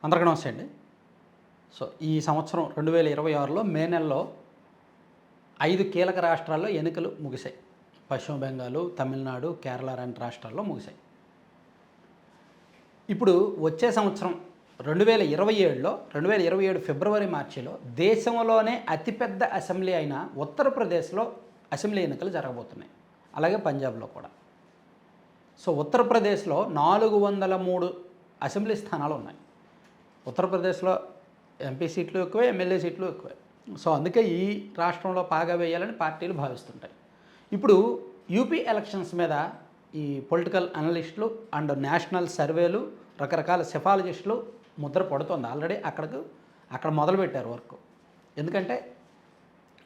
అందరికీ నమస్తే అండి. సో ఈ సంవత్సరం 2026లో మే నెలలో 5 కీలక రాష్ట్రాల్లో ఎన్నికలు ముగిశాయి. పశ్చిమ బెంగాల్, తమిళనాడు, కేరళ లాంటి రాష్ట్రాల్లో ముగిశాయి. ఇప్పుడు వచ్చే సంవత్సరం 2027 ఫిబ్రవరి మార్చిలో దేశంలోనే అతిపెద్ద అసెంబ్లీ అయిన ఉత్తరప్రదేశ్లో అసెంబ్లీ ఎన్నికలు జరగబోతున్నాయి. అలాగే పంజాబ్లో కూడా. సో ఉత్తరప్రదేశ్లో 403 అసెంబ్లీ స్థానాలు ఉన్నాయి. ఉత్తరప్రదేశ్లో ఎంపీ సీట్లు ఎక్కువే, ఎమ్మెల్యే సీట్లు ఎక్కువే. సో అందుకే ఈ రాష్ట్రంలో పాగా వేయాలని పార్టీలు భావిస్తుంటాయి. ఇప్పుడు యూపీ ఎలక్షన్స్ మీద ఈ పొలిటికల్ అనలిస్టులు అండ్ నేషనల్ సర్వేలు, రకరకాల సెఫాలజిస్టులు ముద్ర పడుతోంది. ఆల్రెడీ అక్కడ మొదలుపెట్టారు వర్క్. ఎందుకంటే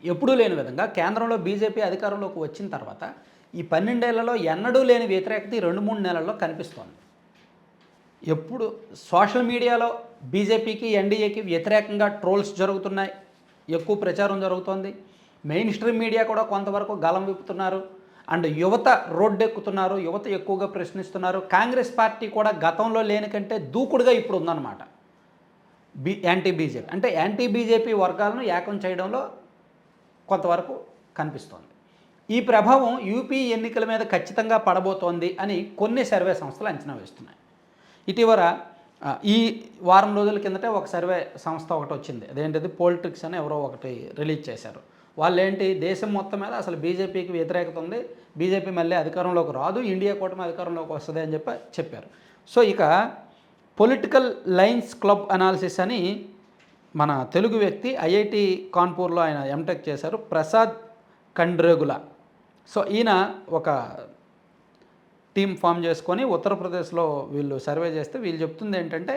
ఎప్పుడూ లేని విధంగా కేంద్రంలో బీజేపీ అధికారంలోకి వచ్చిన తర్వాత ఈ 12 ఏళ్లలో ఎన్నడూ లేని వ్యతిరేకత ఈ 2-3 నెలల్లో కనిపిస్తోంది. ఎప్పుడు సోషల్ మీడియాలో బీజేపీకి, ఎన్డీఏకి వ్యతిరేకంగా ట్రోల్స్ జరుగుతున్నాయి, ఎక్కువ ప్రచారం జరుగుతోంది. మెయిన్ స్ట్రీమ్ మీడియా కూడా కొంతవరకు గలం విప్పుతున్నారు. అండ్ యువత రోడ్డెక్కుతున్నారు, యువత ఎక్కువగా ప్రశ్నిస్తున్నారు. కాంగ్రెస్ పార్టీ కూడా గతంలో లేని కంటే దూకుడుగా ఇప్పుడు ఉందన్నమాట. యాంటీ బీజేపీ అంటే యాంటీ బీజేపీ వర్గాలను ఏకం చేయడంలో కొంతవరకు కనిపిస్తోంది. ఈ ప్రభావం యూపీ ఎన్నికల మీద ఖచ్చితంగా పడబోతోంది అని కొన్ని సర్వే సంస్థలు అంచనా వేస్తున్నాయి. ఇటీవల ఈ వారం రోజుల కిందటే ఒక సర్వే సంస్థ ఒకటి వచ్చింది. అదేంటిది పోలిటిక్స్ అని ఎవరో ఒకటి రిలీజ్ చేశారు. వాళ్ళు ఏంటి, దేశం మొత్తం మీద అసలు బీజేపీకి వ్యతిరేకత ఉంది, బీజేపీ మళ్ళీ అధికారంలోకి రాదు, ఇండియా కూటమి అధికారంలోకి వస్తుంది అని చెప్పారు. సో ఇక పొలిటికల్ లైన్స్ క్లబ్ అనాలిసిస్ అని మన తెలుగు వ్యక్తి ఐఐటి కాన్పూర్లో ఆయన ఎంటెక్ చేశారు, ప్రసాద్ కండ్రేగుల. సో ఈయన ఒక టీమ్ ఫామ్ చేసుకొని ఉత్తరప్రదేశ్లో వీళ్ళు సర్వే చేస్తే వీళ్ళు చెప్తుంది ఏంటంటే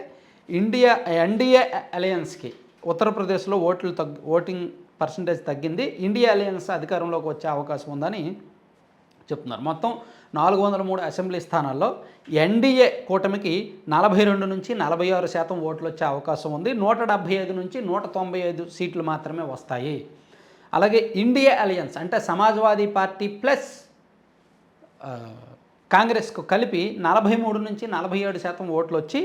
ఎన్డీఏ అలయన్స్కి ఉత్తరప్రదేశ్లో ఓటింగ్ పర్సంటేజ్ తగ్గింది, ఇండియా అలయన్స్ అధికారంలోకి వచ్చే అవకాశం ఉందని చెప్తున్నారు. మొత్తం 403 అసెంబ్లీ స్థానాల్లో ఎన్డీఏ కూటమికి 42 నుంచి 46% ఓట్లు వచ్చే అవకాశం ఉంది. 175 నుంచి 195 సీట్లు మాత్రమే వస్తాయి. అలాగే ఇండియా అలయన్స్ అంటే సమాజ్వాదీ పార్టీ ప్లస్ కాంగ్రెస్కు కలిపి 43 నుంచి 47% ఓట్లు వచ్చి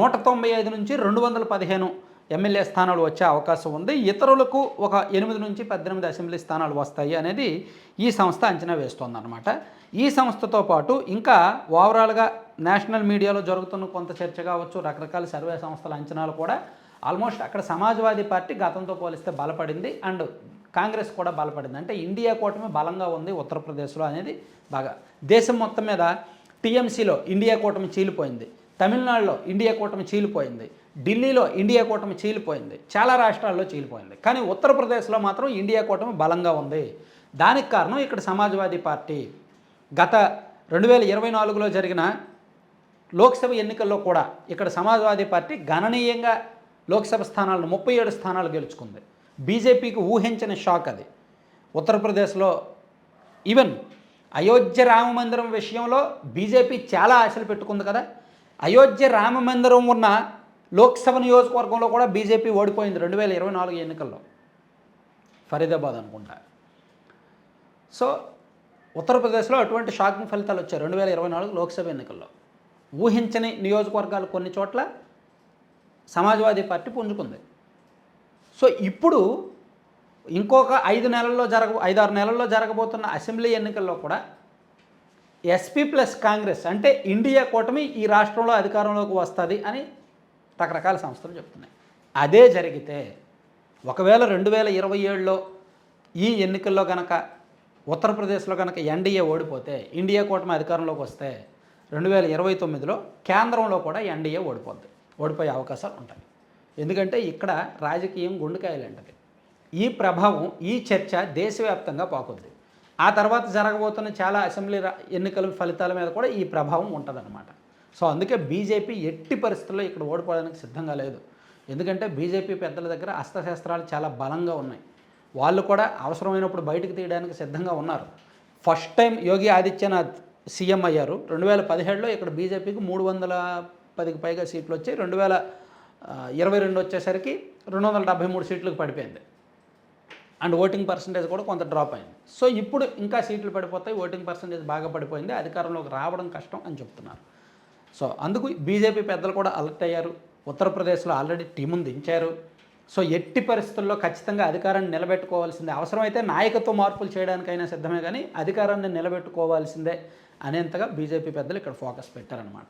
195 నుంచి 215 ఎమ్మెల్యే స్థానాలు వచ్చే అవకాశం ఉంది. ఇతరులకు ఒక 8 నుంచి 18 అసెంబ్లీ స్థానాలు వస్తాయి అనేది ఈ సంస్థ అంచనా వేస్తోందన్నమాట. ఈ సంస్థతో పాటు ఇంకా ఓవరాల్గా నేషనల్ మీడియాలో జరుగుతున్న కొంత చర్చ కావచ్చు, రకరకాల సర్వే సంస్థల అంచనాలు కూడా ఆల్మోస్ట్ అక్కడ సమాజ్వాదీ పార్టీ గతంతో పోలిస్తే బలపడింది అండ్ కాంగ్రెస్ కూడా బలపడింది. అంటే ఇండియా కూటమి బలంగా ఉంది ఉత్తరప్రదేశ్లో అనేది బాగా. దేశం మొత్తం మీద టీఎంసీలో ఇండియా కూటమి చీలిపోయింది, తమిళనాడులో ఇండియా కూటమి చీలిపోయింది, ఢిల్లీలో ఇండియా కూటమి చీలిపోయింది, చాలా రాష్ట్రాల్లో చీలిపోయింది. కానీ ఉత్తరప్రదేశ్లో మాత్రం ఇండియా కూటమి బలంగా ఉంది. దానికి కారణం ఇక్కడ సమాజ్వాదీ పార్టీ గత 2024లో జరిగిన లోక్సభ ఎన్నికల్లో కూడా ఇక్కడ సమాజ్వాదీ పార్టీ గణనీయంగా లోక్సభ స్థానాలను 37 స్థానాలు గెలుచుకుంది. బీజేపీకి ఊహించని షాక్ అది. ఉత్తరప్రదేశ్లో ఈవెన్ అయోధ్య రామ మందిరం విషయంలో బీజేపీ చాలా ఆశలు పెట్టుకుంది కదా. అయోధ్య రామ మందిరం ఉన్న లోక్సభ నియోజకవర్గంలో కూడా బీజేపీ ఓడిపోయింది 2024 ఎన్నికల్లో, ఫరీదాబాద్ అనుకుంటా. సో ఉత్తరప్రదేశ్లో అటువంటి షాకింగ్ ఫలితాలు వచ్చాయి 2024 లోక్సభ ఎన్నికల్లో. ఊహించని నియోజకవర్గాలు కొన్ని చోట్ల సమాజ్వాదీ పార్టీ పుంజుకుంది. సో ఇప్పుడు ఇంకొక 5-6 నెలల్లో జరగబోతున్న అసెంబ్లీ ఎన్నికల్లో కూడా ఎస్పీ ప్లస్ కాంగ్రెస్ అంటే ఇండియా కూటమి ఈ రాష్ట్రంలో అధికారంలోకి వస్తుంది అని రకరకాల సంస్థలు చెప్తున్నాయి. అదే జరిగితే ఒకవేళ 2027లో ఈ ఎన్నికల్లో కనుక ఉత్తరప్రదేశ్లో కనుక ఎన్డీఏ ఓడిపోతే, ఇండియా కూటమి అధికారంలోకి వస్తే 2029లో కేంద్రంలో కూడా ఎన్డీఏ ఓడిపోయే అవకాశాలు ఉంటాయి. ఎందుకంటే ఇక్కడ రాజకీయం గుండెకాయలంటది. ఈ ప్రభావం, ఈ చర్చ దేశవ్యాప్తంగా పాకుద్ది. ఆ తర్వాత జరగబోతున్న చాలా అసెంబ్లీ ఎన్నికల ఫలితాల మీద కూడా ఈ ప్రభావం ఉంటుందన్నమాట. సో అందుకే బీజేపీ ఎట్టి పరిస్థితుల్లో ఇక్కడ ఓడిపోవడానికి సిద్ధంగా లేదు. ఎందుకంటే బీజేపీ పెద్దల దగ్గర అస్త్రశస్త్రాలు చాలా బలంగా ఉన్నాయి. వాళ్ళు కూడా అవసరమైనప్పుడు బయటకు తీయడానికి సిద్ధంగా ఉన్నారు. First time Yogi Adityanath CM అయ్యారు 2017లో. ఇక్కడ బీజేపీకి 310కి పైగా సీట్లు వచ్చాయి. 2022 వచ్చేసరికి 273 సీట్లకు పడిపోయింది. అండ్ ఓటింగ్ పర్సంటేజ్ కూడా కొంత డ్రాప్ అయింది. సో ఇప్పుడు ఇంకా సీట్లు పడిపోతాయి, ఓటింగ్ పర్సంటేజ్ బాగా పడిపోయింది, అధికారంలోకి రావడం కష్టం అని చెప్తున్నారు. సో అందుకు బీజేపీ పెద్దలు కూడా అలర్ట్ అయ్యారు. ఉత్తరప్రదేశ్లో ఆల్రెడీ టీమును దించారు. సో ఎట్టి పరిస్థితుల్లో ఖచ్చితంగా అధికారాన్ని నిలబెట్టుకోవాల్సిందే. అవసరమైతే నాయకత్వ మార్పులు చేయడానికైనా సిద్ధమే కానీ అధికారాన్ని నిలబెట్టుకోవాల్సిందే అనేంతగా బీజేపీ పెద్దలు ఇక్కడ ఫోకస్ పెట్టారనమాట.